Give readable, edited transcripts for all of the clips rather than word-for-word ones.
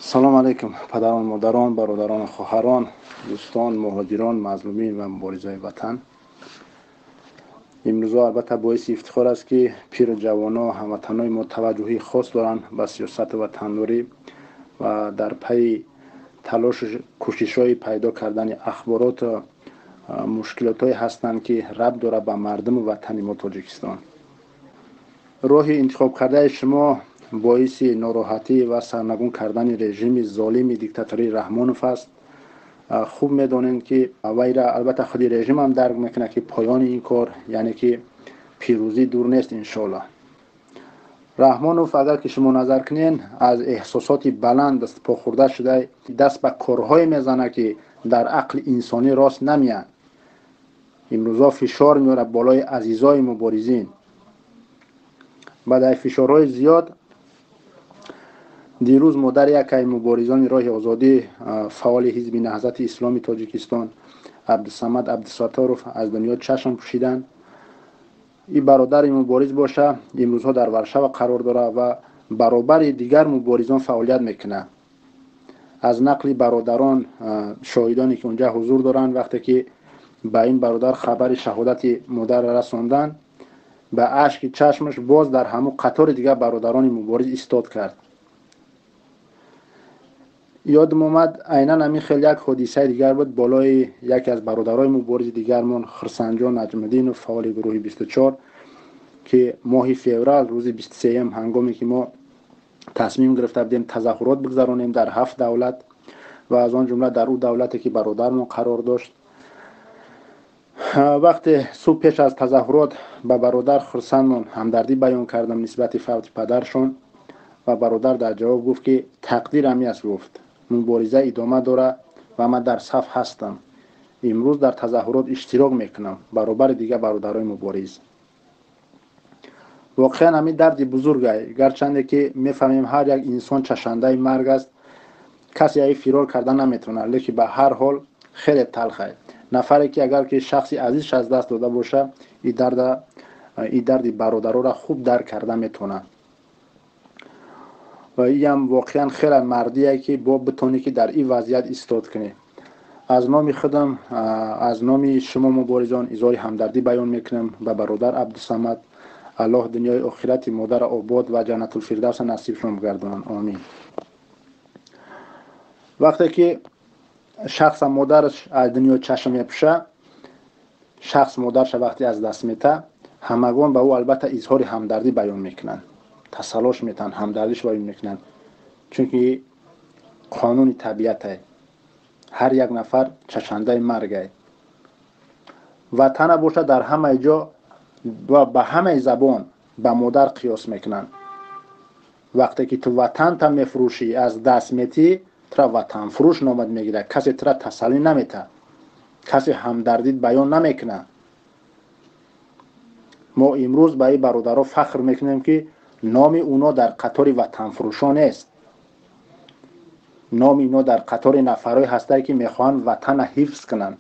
سلام علیکم پدران، مادران، برادران، خواهران، دوستان، مهاجران، مظلومین و مبارزای وطن. امروز البته باعث افتخار است که پیر جوانا هموطنای ما توجهی خاص دارند به سیاست وطنداری و در پی تلاش کوشش‌های پیدا کردن اخبارات مشکلات‌هایی هستند که ربط داره به مردم وطن ما تاجیکستان. راه انتخاب کرده شما باعث ناراحتی و سرنگون کردن رژیم ظالم دیکتاتوری رحمانوف است. خوب میدونید که وی را البته خود رژیم هم درک میکنه که پایان این کار یعنی که پیروزی دور نیست انشالله. رحمانوف اگر که شما نظر کنین از احساسات بلند دست پا خورده شده، دست به کارهای میزنه که در عقل انسانی راست نمیان. امروزا فشار میاره بالای عزیزای مبارزین. بعد از فشارهای زیاد دیروز مادر یکی مبارزان راه آزادی فعال حزب نهضت اسلامی تاجیکستان عبدالصمد عبدالستارов از دنیا چشم پوشیدند. این برادر مبارز باشه امروزها در ورشو قرار داره و برابر دیگر مبارزان فعالیت میکنه. از نقل برادران شاهدانی که اونجا حضور دارند وقتی که به این برادر خبر شهادت مادر رساندن به اشک چشمش باز در همون قطار دیگر برادران مبارز ایستاد کرد. یادم اومد عیناً همین خیلی یک حادثه دیگر بود بالای یکی از برادرای مبارز دیگرمان خرسنجان نجم‌الدین و فعال گروه 24 که ماه فوریه روز 23 هنگامی که ما تصمیم گرفته بودیم تظاهرات بگذرانیم در 7 دولت و از آن جمله در اون دولتی که برادرمون قرار داشت، وقتی صبح پیش از تظاهرات به برادر خرسندمان همدردی بیان کردم نسبت فوت پدرشون و برادر در جواب گفت که تقدیر همی است، گفت مبارزه ادامه داره و من در صف هستم، امروز در تظاهرات اشتراک میکنم برابر دیگه برادرای مبارز. واقعا همین درد بزرگه، گرچنده که میفهمیم هر یک انسان چشنده مرگ است، کسی ای فرار کردن نمیتونه، لیکن به هر حال خیلی تلخه. نفری که اگر که شخصی عزیزش از دست داده باشه این درد برادرها را خوب درک کرده میتونه و این هم واقعا خیلی مردیه که با بتونی که در این وضعیت ایستاد کنی. از نام خودم از نام شما مبارزان اظهار همدردی بیان میکنم به برادر عبدالصمد. الله دنیای آخرت مادر آباد و جنت الفردوس نصیب شما بگردانند، آمین. وقتی که شخص مادرش از دنیا چشم میپوشه، شخص مادرش وقتی از دست میده، همگان به او البته اظهار همدردی بیان میکنن، تسلاش میتن، همدردیش بیان میکنن، چون که قانون طبیعته، هر یک نفر چشنده مرگه. وطن باشه در همه جا و به همه زبان به مادر قیاس میکنن. وقتی که تو وطن تا میفروشی از دست میتی، ترا وطن فروش نامد میگیره، کسی ترا تسلی نمیته، کسی همدردی بیان نمیکنه. ما امروز به این برادرها فخر میکنیم که نام اونا در قطار وطن فروشان است، نام اینا در قطار نفرای هسته که میخوان وطن حفظ کنن،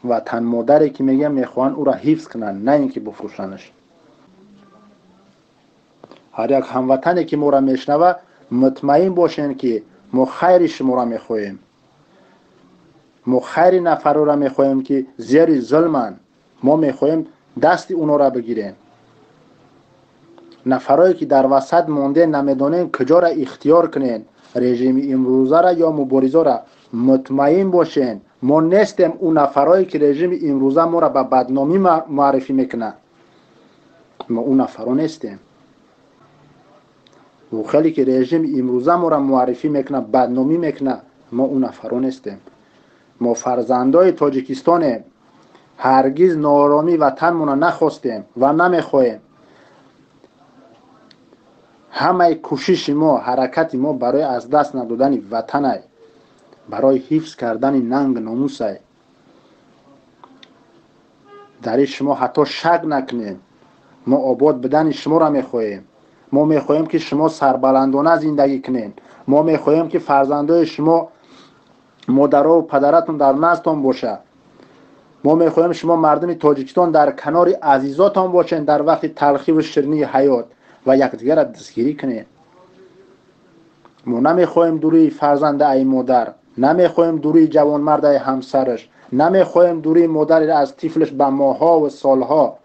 وطن مادری که میگن میخوان او را حفظ کنن، نه اینکه بفروشنش. هر یک هموطنی که ما را میشنوه مطمئن باشین که ما خیر شما را میخواهیم، ما خیر نفر را میخواهیم که زیر ظلمن، ما میخواهیم دست اونا را بگیریم. نفرایی که در وسط مانده نمیدونین کجا را اختیار کنین، رژیم امروزه را یا مبارزه را، مطمئن باشین ما نیستیم اون نفرایی که رژیم امروزه ما را به بدنامی معرفی میکنه. ما اون نفرا نیستیم. و خیلی که رژیم امروزه ما را معرفی میکنه، بدنامی میکنه، ما اون نفرا نیستیم. ما فرزندای تاجیکستان هرگز نارامی وطنمون نخواستیم و نمیخواهیم. همه کوشش ما، حرکت ما برای از دست ندادن وطن، برای حفظ کردن ننگ ناموس. در شما حتی شک نکنید، ما آباد بدن شما را میخواهیم. ما میخواهیم که شما سربلندانه زندگی کنین. ما میخواهیم که فرزندای شما مادرها و پدراتون در نزدتان باشه. ما میخواهیم شما مردم تاجیکستان در کنار عزیزاتان باشین در وقت تلخی و شیرینی حیات و یکدیگر را دستگیری کنین. ما نمیخوایم دوری فرزند ای مادر، نمیخوایم دوری جوانمرد ای همسرش، نمیخوایم دوری مادر از طفلش به ماها و سالها.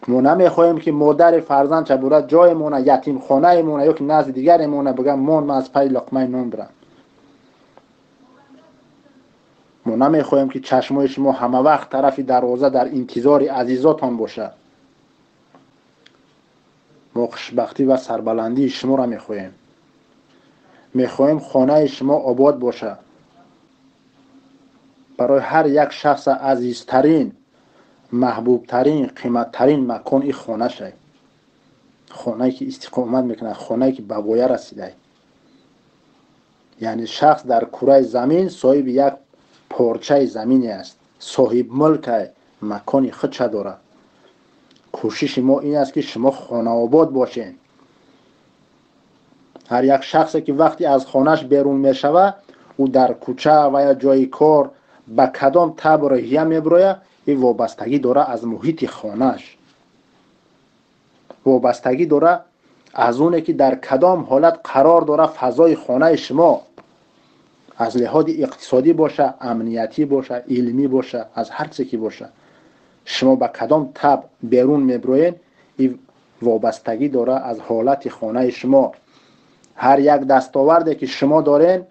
ما نمیخوایم که مادر فرزند چه بوده جای مونه، یتیم خانه مونه یا که نزد دیگر مونه بگم من از پای لقمه نان برم. ما نمیخوایم که چشمای شما همه وقت طرف دروازه در انتظار عزیزاتان باشه. ما خوشبختی و سربلندی شما را میخوایم. میخوایم خانه شما آباد باشه. برای هر یک شخص عزیزترین، محبوبترین، قیمتترین مکان این خانه شه. خانه‌ای که استقامت میکنه، خانه‌ای که به وایه رسیده. یعنی شخص در کره زمین صاحب یک پارچه زمینی است، صاحب ملک مکانی خود چه داره. کوشش ما این است که شما خانه آباد باشین. هر یک شخصی که وقتی از خانهش بیرون میشوه او در کوچه و یا جای کار به کدام طب راه میبره، این وابستگی داره از محیط خانهش، وابستگی داره از اونه که در کدام حالت قرار داره فضای خانه شما، از لحاظ اقتصادی باشه، امنیتی باشه، علمی باشه، از هر چیزی که باشه. شما به کدام طب بیرون میبروین این وابستگی داره از حالت خانه شما. هر یک دستاوردی که شما دارین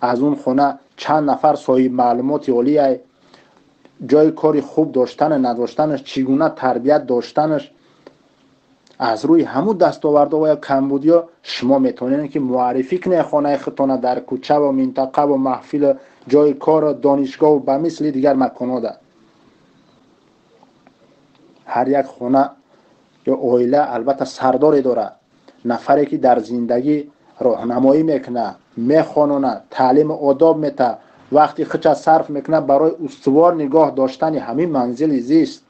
از اون خانه چند نفر صاحب معلومات عالی، جای کاری خوب داشتن نداشتنش، چگونه تربیت داشتنش، از روی همون دستاوردها و کمبودیا شما میتونین که معرفی کنه خانه خودتان در کوچه و منطقه و محفل جای کار دانشگاه و به مثل دیگر مکانات. هر یک خانه یا عائله البته سرداری داره، نفری که در زندگی راهنمایی میکنه، میخوانونه، تعلیم آداب میده، وقتی خودش صرف میکنه برای استوار نگاه داشتن همین منزل زیست،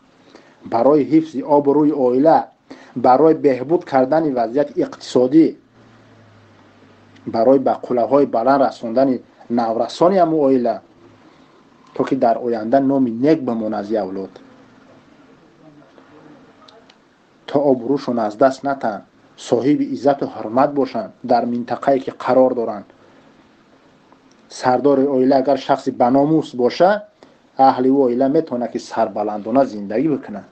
برای حفظ آبروی عائله، برای بهبود کردن وضعیت اقتصادی، برای به قله‌های بلند رساندن نورسان هم عائله، تا که در آینده نام نیک بمونه از اولاد، تا آبروشون از دست نتن، صاحب عزت و حرمت باشن در منطقه‌ای که قرار دارن. سردار عائله اگر شخصی بناموس باشه، اهل او عائله میتونه که سربلندانه زندگی بکنه.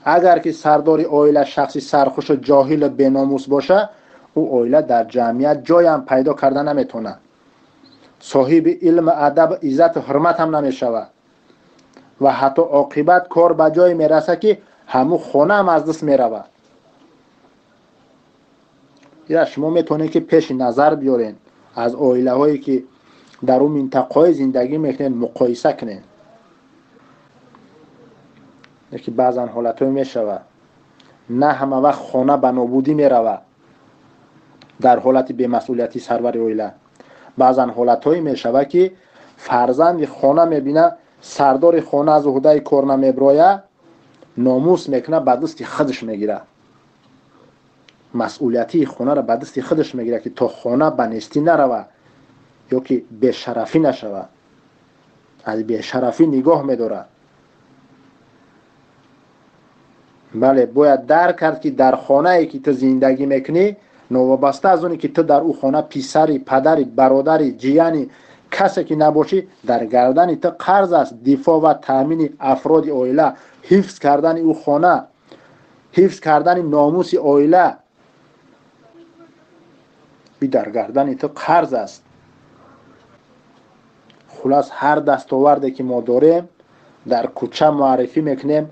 اگر که سردار عائله شخصی سرخوش و جاهل و بناموس باشه، او عائله در جمعیت جای هم پیدا کرده نمیتونه، صاحب علم، ادب، عزت و حرمت هم نمیشوه و حتی عاقبت کار به جای میرسه که همون خانه هم از دست میروه. یا شما میتونید که پیش نظر بیارین از عائله هایی که در اون منطقه های زندگی میکنین مقایسه کنین. یکی بعضا حالت های میشوه نه همه وقت خانه به نابودی میروه در حالت بی‌مسئولیتی سرور عائله. بعضا حالت های میشوه که فرزند خانه میبینه سردار خانه از عهده کار نمیبرایه، ناموس میکنه به دست خودش میگیره، مسئولیتی خانه را به دست خودش میگیره که تا خانه به نیستی نروه یا که به شرفی نشوه، از به شرفی نگاه میداره. بله باید درک کرد که در خانه ای که تو زندگی میکنی، نوابسته از اونی که تو در او خانه پسری، پدری، برادری، جیانی، کسی که نباشی، در گردن تو قرض است دفاع و تامین افراد عائله، حفظ کردن او خانه، حفظ کردن ناموس عائله، بی در گردن تو قرض است. خلاص هر دستاوردی که ما داریم در کوچه معرفی میکنیم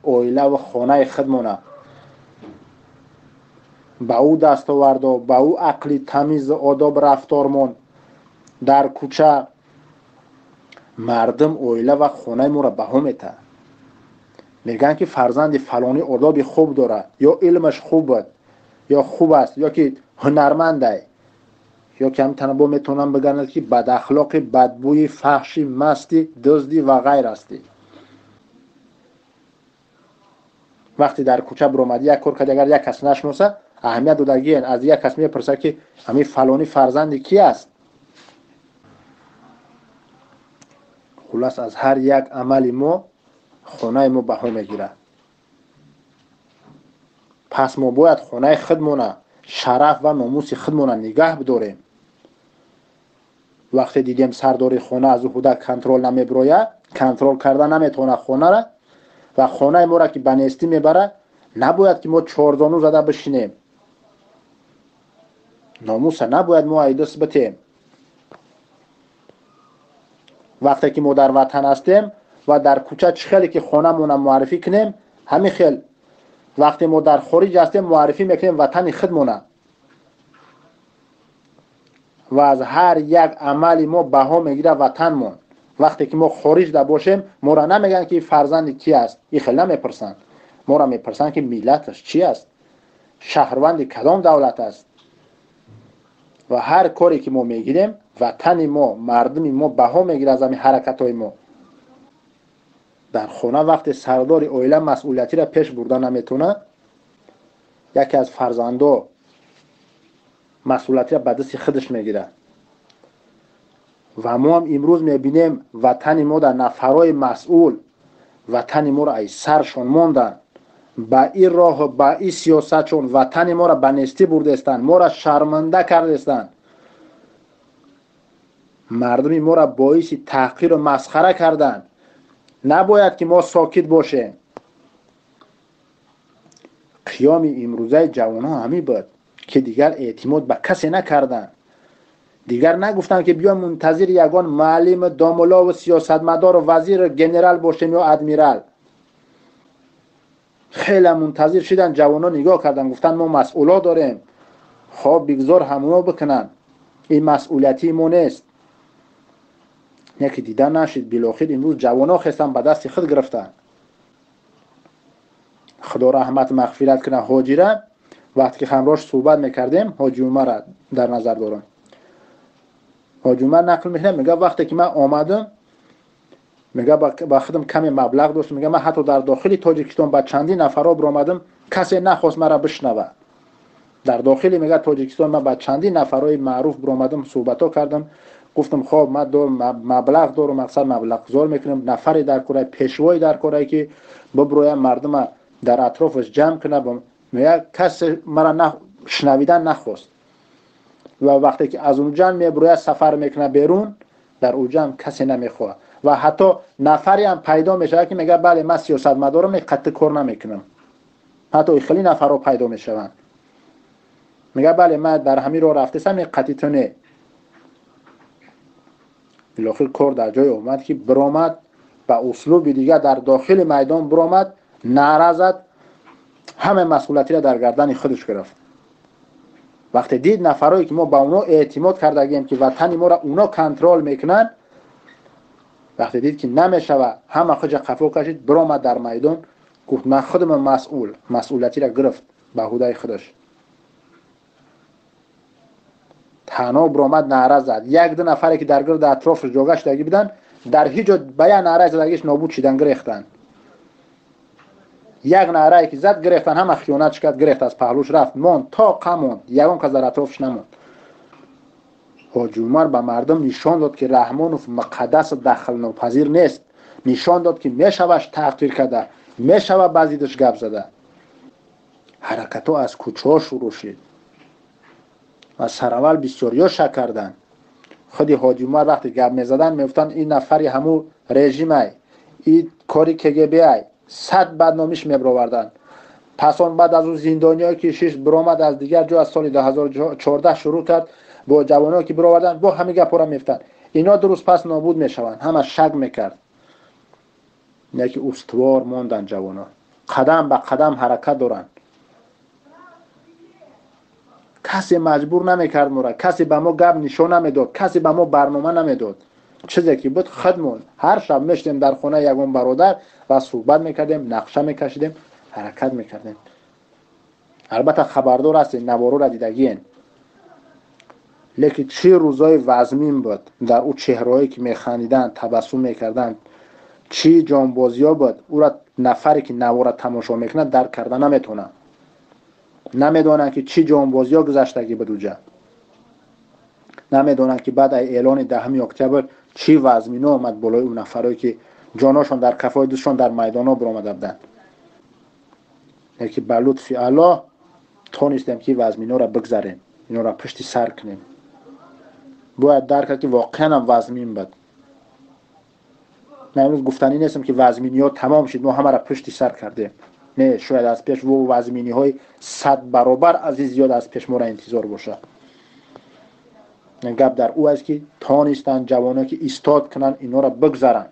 عائله و خانه خودمونه. با او دستاورد و با او عقل تمیز آداب رفتارمون در کوچه مردم عائله و خانه ما را بها میده. میگن که فرزند فلانی آداب خوب داره، یا علمش خوب بود، یا خوب است، یا که هنرمنده، یا که هم تنها میتونن بگن که بد اخلاق، بدبوی، فحشی، مستی، دزدی و غیر استی. وقتی در کوچه برآمدی یک کار کرد، اگر یک کس نشناسه اهمیت دادگی از یک کس میپرسه که همین فلانی فرزند کی است. خلاص از هر یک عمل ما خانه ما بها میگیره. پس ما باید خانه خودمون شرف و ناموس خودمون نگاه بداریم. وقتی دیدیم سرداری خانه از او کنترل نمیبروید، کنترل کردن نمیتونه خانه را و خانه ما را که بنستی میبره، نباید که ما چهارزانو زده بشینیم. ناموس نباید ما ایدست بتیم. وقتی که ما در وطن هستیم و در کوچه خیلی که خانه مون معرفی کنیم، همین خیل وقتی ما در خارج هستیم معرفی میکنیم وطن خودمون و از هر یک عملی ما بها میگیره وطنمون. وقتی که ما خارج ده باشیم ما را نمیگن که فرزند کی است، این خیلی نمیپرسن. ما را میپرسن که ملتش چی است، شهروند کدام دولت است. و هر کاری که ما میگیریم وطن ما، مردم ما بها میگیره از همین حرکت های ما. در خانه وقتی سردار عائله مسئولیتی را پیش برده نمیتونه، یکی از فرزندا مسئولیتی را به دست خودش میگیره. و ما هم امروز میبینیم وطن ما در نفرای مسئول وطن ما را ای سرشون ماندن. با این راه و با این سیاست چون وطن ما را بنستی برده استند، ما را شرمنده کرده استند، مردم ما را باعث تحقیر و مسخره کردند. نباید که ما ساکت باشیم. قیام امروزه جوانان همی بود که دیگر اعتماد به کسی نکردند. دیگر نگفتن که بیا منتظر یگان معلم داملا و سیاستمدار و وزیر گنرال باشیم یا ادمیرال. خیلی منتظر شدن، جوانان نگاه کردن گفتن ما مسئولا داریم، خب بگذار همونا بکنن، این مسئولیتی ما نیست. یکی دیدن نشد، بالاخره امروز جوانان خواستن به دست خود گرفتن. خدا رحمت مغفرت کنه حاجی را. وقتی که همراهش صحبت میکردیم، حاجی عمر را در نظر دارم، حاجی عمر نقل میکنه، میگه وقتی که من آمدم، میگه با خودم کمی مبلغ داشت، میگه من حتی در داخل تاجیکستان با چندین نفرا برآمدم، کسی نخواست مرا بشنوه. در داخل میگه تاجیکستان من با چندین نفرای معروف برآمدم، صحبت ها کردم، گفتم خب من مبلغ دارم، مقصد مبلغ گذار میکنم، نفری در کره، پیشوایی در کره که ببرویم مردم در اطرافش جمع کنه. میگه کسی مرا شنویدن نخواست. و وقتی که از اون جمع میبروید سفر میکنه بیرون، در اون جمع کسی نمیخواد. و حتی نفری هم پیدا میشه که میگه بله من سیاستمدارم، قطع کار نمیکنم. حتی خیلی نفرها پیدا میشوند، میگه بله من در همین راه رفتم، قطعی تو نه. بالاخره کار در جای اومد که برآمد با اسلوب دیگه در داخل میدان برآمد، نعره زد، همه مسئولیتی را در گردن خودش گرفت. وقتی دید نفرایی که ما با اونا اعتماد کردیم که وطن ما را اونا کنترل میکنن، وقتی دید که نمیشه همه خود قفا کشید، برآمد در میدان، گفت من خودم مسئولیتی را گرفت به عهده خودش. تنها برآمد نعره زد. یک دو نفری که در گرد اطراف جاگش دگی بودن، در هیچ جا بیا نعره زدگیش نابود شدن، گرفتن. یک نعره که زد گرفتن، همه خیانت کرد، گرفت از پهلوش رفت، ماند تا قماند، یگان که در اطرافش نماند. حاجی عمر به مردم نشان داد که رحمان و مقدس دخل ناپذیر نیست. نشان داد که میشوش تحقیر کرده، میشوه بازیدش گپ زده. حرکت ها از کوچه ها شروع شد و سراول بسیاریا شک کردن. خودی حاجی عمر وقتی گپ میزدن میگفتن این نفری همو رژیمه، این کاری KGB 100 بدنامیش میبروردن. پس آن بعد از اون زندانیایی که شش برآمد از دیگر جا، از سال 2014 شروع کرد با جوانایی که برآوردن، با همه گپا را میفتن. اینا درست پس نابود میشوند. همه شک میکرد. یکی استوار ماندن جوانا، قدم به قدم حرکت دارن. کسی مجبور نمیکرد ما را، کسی به ما گپ نشون نمیداد، کسی به ما برنامه نمیداد. چیزی که بود خودمون هر شب میشتیم در خونه یگان برادر و صحبت میکردیم، نقشه میکشیدیم، حرکت میکردیم. البته خبردار هستین، نوارو را دیدگین. لیکن چه روزای وزمین بود در او چهرهایی که میخندیدن، تبسم میکردن، چه جانبازیا بود. او را نفری که نوارا تماشا میکنه درک کردن نمیتونه، نمیدونن که چه جانبازیا گذشتگی بود اونجا، نمیدونن که بعد اعلان 10 اکتبر چه وزمینا آمد بالای اون نفرایی که جاناشون در کفای دوستشون در میدانا برآمده بودن. که به لطف الله تونستیم که وزمینو را بگذاریم، اینا را پشت سر کنیم. باید درک کرد که واقعا وزمین بود. نه امروز گفتنی نیستم که وزمینی ها تمام شد ما همه را پشت سر کردیم. نه، شاید از پیش و وزمینی های 100 برابر از زیاد از پیش ما را انتظار باشه. گپ در او است که تانستن جوانان که ایستاد کنن اینا را بگذارن.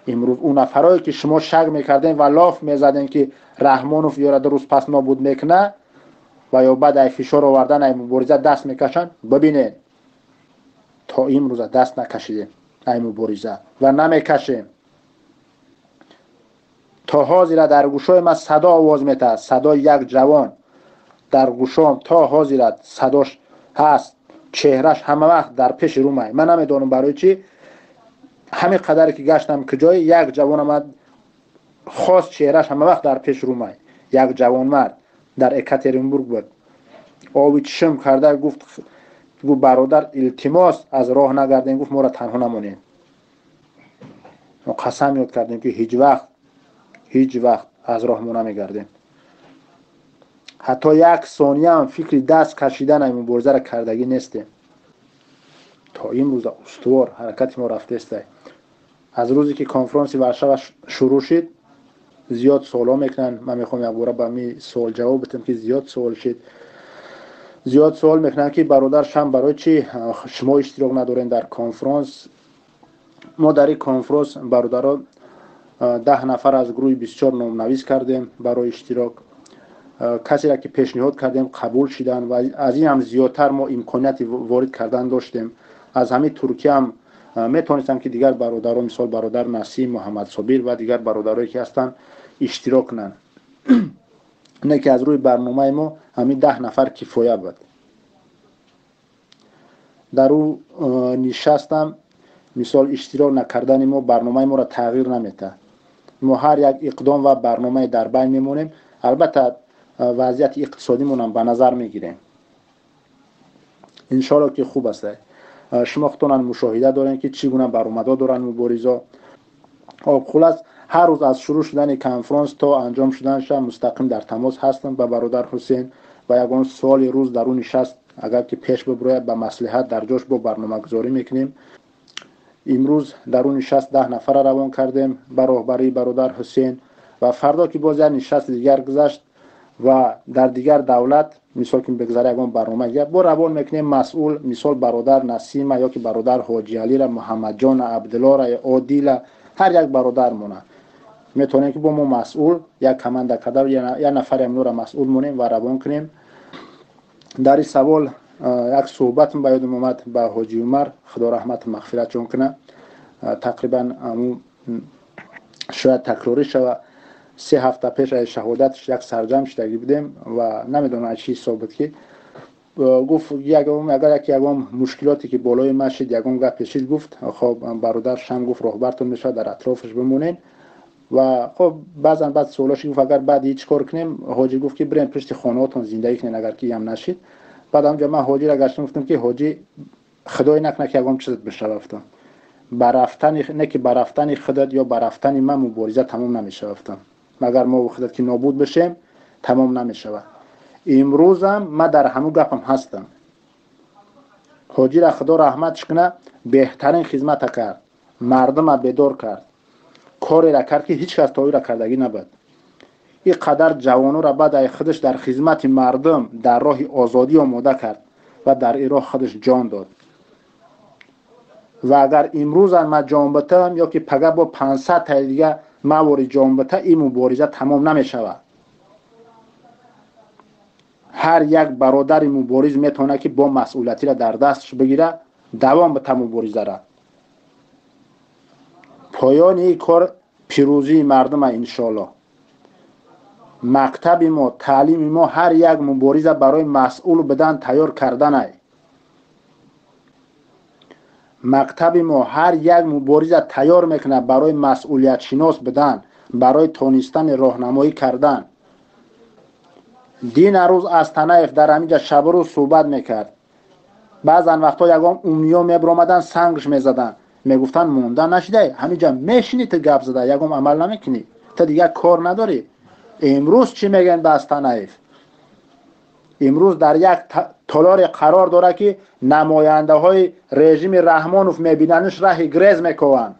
امروز اون نفرایی که شما شک میکردین و لاف میزدین که رحمانوف یاره درست پس نابود میکنه و یا بعد ای فشار آوردن ای مبارزه دست میکشن، ببینین تا امروز دست نکشیدیم ای مبارزه و نمیکشیم. تا حاضر در گوشای من صدا آواز میده، صدا یک جوان در گوشام تا حاضر صداش هست، چهرش همه وقت در پیش رو من نمیدونم برای چی. همین قدری که گشتم که جای یک جوان آمد خاص چهرش همه وقت در پیش رو من، یک جوان مرد در اکاترینبورگ بود. آبی چشم کرده گفت برادر التماس از راه نگردین، گفت ما را تنها نمونین. ما قسم یاد کردیم که هیچ وقت از راه ما نمیگردیم. حتی یک ثانیه هم فکر دست کشیدن این مبارزه را کردگی نیستیم. تا این روز استوار حرکت ما رفته است. از روزی که کنفرانس ورشو شروع شد زیاد سوالا میکنن. من میخوام یک بار با می سوال جواب بدم که زیاد سوال شد. زیاد سوال میکنن که برادر شم برای چی شما اشتراک ندارین در کنفرانس؟ ما در این کنفرانس برادران 10 نفر از گروه 24 نام نویس کردیم برای اشتراک. کسی را که پیشنهاد کردیم قبول شدن و از این هم زیادتر ما امکانیت وارد کردن داشتیم. از همین ترکیه هم میتونستم که دیگر برادران مثال برادر نسیم، محمد صابر و دیگر برادرایی که هستن اشتراک کنن. نه که از روی برنامه ما همین 10 نفر کفایه بود. در او نشستم مثال اشتراک نکردن ما برنامه ما را تغییر نمیده. ما هر یک اقدام و برنامه در بین میمونیم. البته وضعیت اقتصادی مون هم به نظر میگیریم. ان شاء الله که خوب است. شما خودتون مشاهده دارین که چگونه برآمدا دارن مبارزا. خلاص هر روز از شروع شدن کنفرانس تا انجام شدنش مستقیم در تماس هستم با برادر حسین و یگان سوال روز در اون نشست اگر که پیش ببره به مصلحت در جاش با برنامه‌گذاری میکنیم. امروز در اون نشست 10 نفر روان کردیم با راهبری برادر حسین و فردا که باز نشست دیگر گذشت و در دیگر دولت مثال که بگذاره یگان برنامه دیگر با روان میکنیم. مسئول مثال برادر نسیم یا که برادر حاجی علی را، محمد جان عبدالله را، عادل، هر یک برادر مونه میتونیم که با ما مسئول یک کمانده کدر یا نفر امنو را مسئول مونیم و روان کنیم. در این سوال یک صحبت به یادم اومد با حاجی عمر خدا رحمت مغفرت چون کنه. تقریبا شاید تکراری شوه 3 هفته پیش از شهادتش یک سرجم شدگی بودیم و نمیدونم چی ثابت که گفت اگر یکم مشکلاتی که بالای مسجد یکم گپ پیشید گفت خب برادر شم گفت راهبرتون میشه در اطرافش بمونین و خب بعد سوالاش گفت اگر بعد هیچ کار کنیم حاجی گفت که بریم پشت خانه‌هاتون زندگی کنین اگر کی هم نشید. بعد اونجا من حاجی را گشتم گفتم که حاجی خدای نکنه که یکم چیزت بشه رفتم برفتن نه که برفتن خودت یا برفتن من مبارزه تمام نمیشه رفتم مگر ما و خودت که نابود بشیم تمام نمیشه. امروزم من در همون گپم هستم. حاجی را خدا رحمتش کنه بهترین خدمت کرد، مردم بیدار کرد، کاری را کرد که هیچ کس تایی را کردگی نبود. این قدر جوانو را بعد خودش در خدمت مردم در راه آزادی آماده کرد و در این راه خودش جان داد. و اگر امروز من جان بتم یا که پگه با 500 تا دیگه مواری جان بته این مبارزه تمام نمیشه. هر یک برادر مبارز میتونه که با مسئولیتی را در دستش بگیره دوام بده مبارزه را. پایان این کار پیروزی مردم انشالله. مکتب ما تعلیم ما هر یک مبارزه برای مسئول بدن تیار کردن ای. مکتب ما هر یک مبارزه تیار میکنه برای مسئولیت شناس بدن، برای تونستن راهنمایی کردن. دین روز از تنایف در همینجا شب رو صحبت میکرد. بعضن وقتا یکم اونیا میبرامدن سنگش میزدن میگفتن موندن نشده همینجا میشینی تو گپ زده یکم عمل نمیکنی تو دیگه کار نداری. امروز چی میگن به استانایف؟ امروز در یک تالار قرار داره که نماینده های رژیم رحمانوف میبیننش راه گریز میکنن.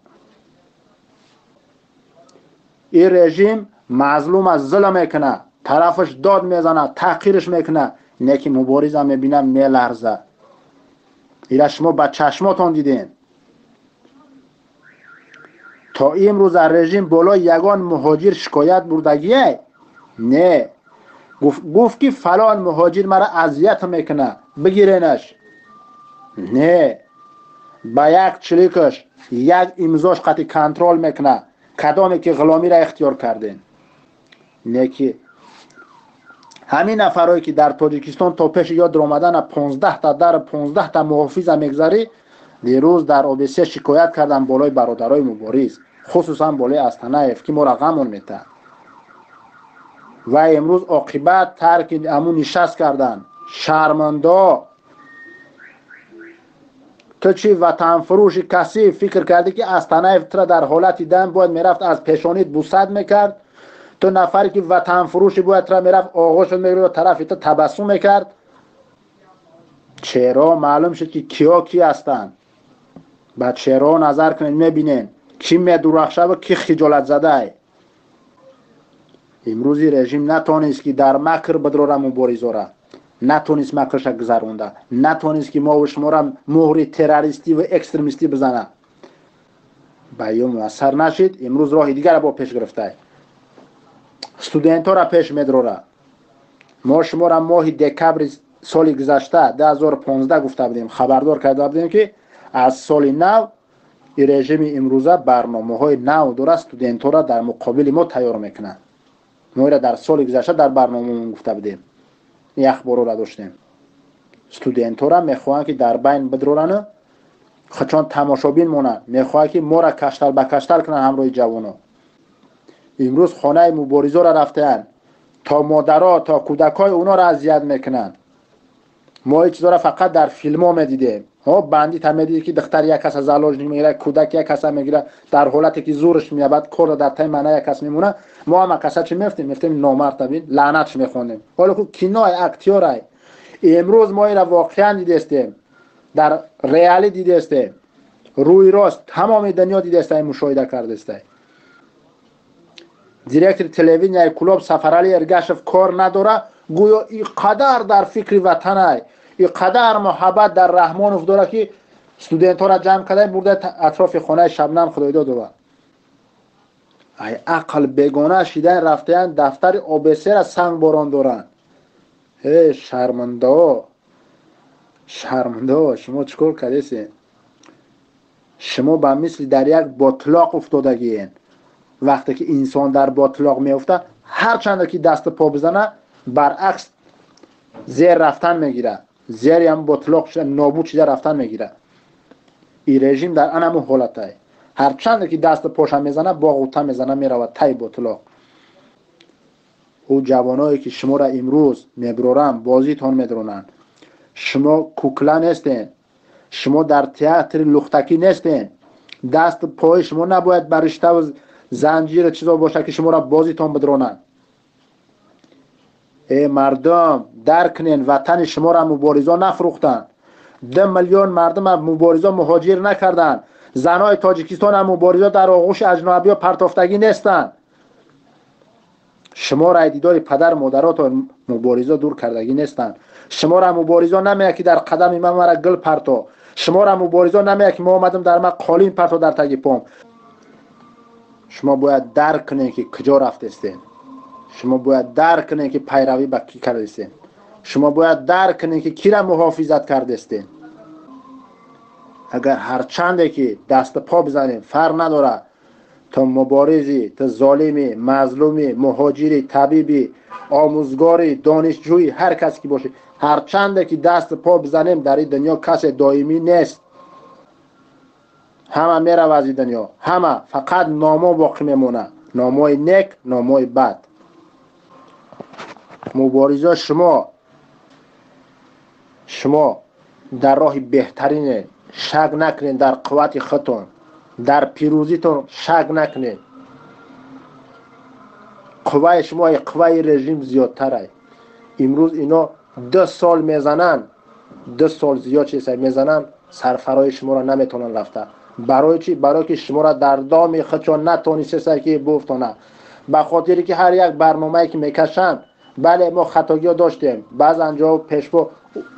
این رژیم مظلوم از ظلم میکنه، طرفش داد میزنه، تحقیرش میکنه. نیکی مبارزه میبینه میلرزه. ایره شما با چشماتون دیدین. تا امروز رژیم بالای یگان مهاجر شکایت بردگیه؟ نه. گفت که فلان مهاجر مرا اذیت میکنه بگیرینش. نه. با یک چلیکش یک امضاش قطعی کنترل میکنه کدامی که غلامی را اختیار کردین. نه که همین نفرایی که در تاجیکستان تا پیش یاد آمدن 15 تا در 15 تا محافظ میگذاری، دیروز در آبسه شکایت کردن بالای برادرای مبارز، خصوصا بالای استانایف که ما را غمون میته. و امروز عاقبت ترک امون نشست کردن. شرمنده. تو چی وطن فروش کسی فکر کردی که استانایف تر در حالت دم باید میرفت از پیشانیت بوسد میکرد؟ تو نفری که وطن فروشی باید تر میرفت آغوش میگرفت و طرف تو تبسم میکرد؟ چرا معلوم شد که کیا کی هستن. بعد چرا نظر کنین میبینین کی میدرخشه و کی خجالت زده ای. امروزی رژیم نتونست که در مکر بدروره مبارزه را، نتونست مکرش گذرونده، نتونست که ما و شما را مهر تروریستی و اکستریمیستی بزنه. باید موثر نشد. امروز راه دیگر را با پیش گرفته. استودنت ها را پیش میدروره. ما شما را ماه دکبر سال گذشته 2015 گفته بودیم، خبردار کرده بودیم که از سال نو این رژیم امروزه برنامه های نو داره استودنت ها را در مقابل ما تیار میکنه. ما را در سال گذشته در برنامه گفته بودیم، این اخبار را داشتیم. استودنت ها را میخواهند که در بین بدرورن، خچان تماشابین مونن، میخواهند که ما را کشتل به کشتل کنن همراه جوانو. امروز خانه مبارزه را رفتن تا مادرها تا کودکای اونا را اذیت میکنن. ما این چیزا را فقط در فیلم ها میدیدیم. بندی تمیدید که دختر یک کس از علاج نمیگیره، کودک یک کس میگیره، در حالتی که زورش میابد کار در تای منه یک کس میمونه. ما هم کسا چی میفتیم نامرتبین لعنتش میخونیم. حالا که کینای اکتیورای امروز ما این را واقعا دیدیم، در ریالی دیدیم، روی راست تمام دنیا دیدیم، مشاهده کرده. دیرکتر تلویزیون کلوب سفرعلی ارگشف کار نداره، گویا اینقدر در فکر وطنه، اینقدر محبت در رحمانوف داره که استودنت ها را جمع کرده برده اطراف خانه شبنم خدایداد داره. ای عقل بیگانه شیدن رفتن دفتر آبسه را سنگ باران دارن. شرمنده. شرمنده. شما چکار کردید؟ شما به مثل در یک باطلاق افتادگیین. وقتی که انسان در باطلاق میفته هر چند که دست پا بزنه برعکس زیر رفتن میگیره، زیر هم باطلاق شده نابود شده رفتن میگیره. این رژیم در انمو حالته، هر چند که دست پاش میزنه با غوطه میزنه میرود تای باطلاق. او جوانایی که شما را امروز میبرورن بازیتان میدرونن، شما کوکلا نیستین، شما در تئاتر لختکی نیستین. دست پای شما نباید برشته و زنجیر چیزا باشه که شما را بازیتان بدرونن. ای مردم درک کنین وطن شما را مبارزا نفروختن. 2 میلیون مردم مبارزا مهاجر نکردن. زنای تاجیکستان هم مبارزا در آغوش اجنبی ها پرتافتگی نیستن. شما را دیدار پدر مادرات مبارزا دور کردگی نیستن. شما را مبارزا نمیه که در قدم من مرا گل پرتا. شما را مبارزا نمیه که ما آمدم در من قالین پرتا در تگی پام. شما باید درک کنین که کجا رفتین. شما باید درک کنین که پیروی با کی کردین. شما باید درک کنین که کی را محافظت کردین. اگر هر چنده که دست پا بزنین فرق نداره، تا مبارزی، تا ظالمی، مظلومی، مهاجری، طبیبی، آموزگاری، دانشجویی، هر کس که باشه، هر چنده که دست پا بزنیم در این دنیا کس دائمی نیست. همه میره از این دنیا، همه فقط ناما باقی میمونه، نامای نیک، نامای بد. مبارزه شما در راه بهترین شک نکنین، در قوت خودتون، در پیروزیتون شک نکنین. قوه شما قوه رژیم زیادتره. امروز اینا 2 سال میزنن، 2 سال زیاد چیزی میزنن، سرفرای شما را نمیتونن رفته. برای چی؟ برای که شما را در دام خودشان نتونسته که بفتونه. به خاطری که هر یک برنامه‌ای که میکشن، بله ما خطاگی داشتیم، بعض انجا پیشپا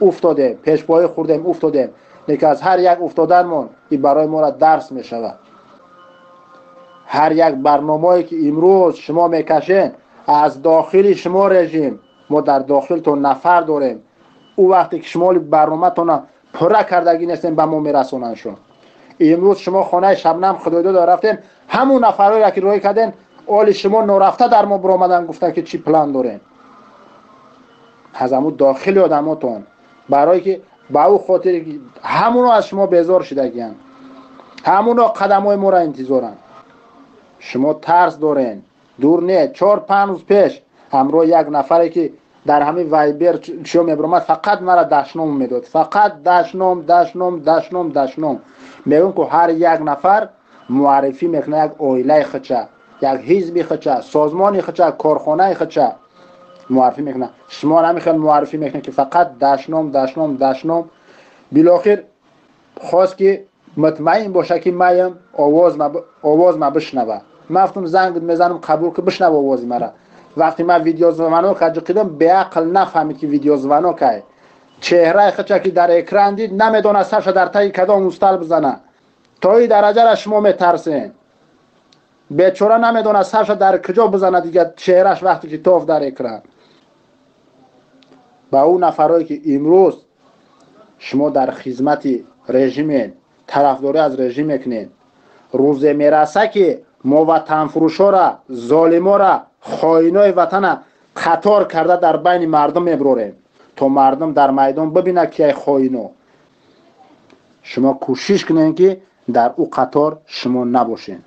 افتادیم، پیشپای خوردیم افتادیم، لیکن از هر یک افتادنمون این برای ما را درس میشود. هر یک برنامه‌ای که امروز شما میکشین از داخل شما رژیم، ما در داخل تو نفر داریم، او وقتی که شما برنامه تون پره کردگی نیستین به ما میرسونن. شما امروز شما خانه شبنم خدایداد رفتین، همون نفرایی را که روی کردین اول شما نرفته در ما برآمدن گفتن که چی پلان دارین. از همون داخل آدماتون، برای که با او خاطر همونو از شما بیزار شدگیان، همونو قدمای ما را انتظارن. شما ترس دارین، دور نه 4-5 روز پیش همراه یک نفری که در همین وایبر چیو میبرمد فقط مرا دشنام میداد، فقط دشنام میگن که هر یک نفر معرفی میکنه یک اویله خچه، یک حزب خچه، سازمان خچه، کارخانه خچه معرفی میکنه. شما نمیخواد معرفی میکنه که فقط دشنام. بالاخره خواست که مطمئن باشه که مایم آواز ما بشنوه. من گفتم زنگ میزنم قبول که بشنوه آواز مرا. وقتی من ویدیو زمانو کردم به عقل نفهمید که ویدیو زمانو که چهره خودش که در اکران دید نمیدونه سرش در تای کدام مستل بزنه. تا این درجه را شما میترسین. بیچاره نمیدونه سرش در کجا بزنه دیگه، چهرهش وقتی که توف در اکران. با اون نفرایی که امروز شما در خدمت رژیم طرفداری از رژیم میکنین، روز میرسه که ما وطن فروشا را، ظالما را، خائنای وطن قطار کرده در بین مردم میبروریم تا مردم در میدان ببینه که خائنو. شما کوشش کنین که در او قطار شما نباشین.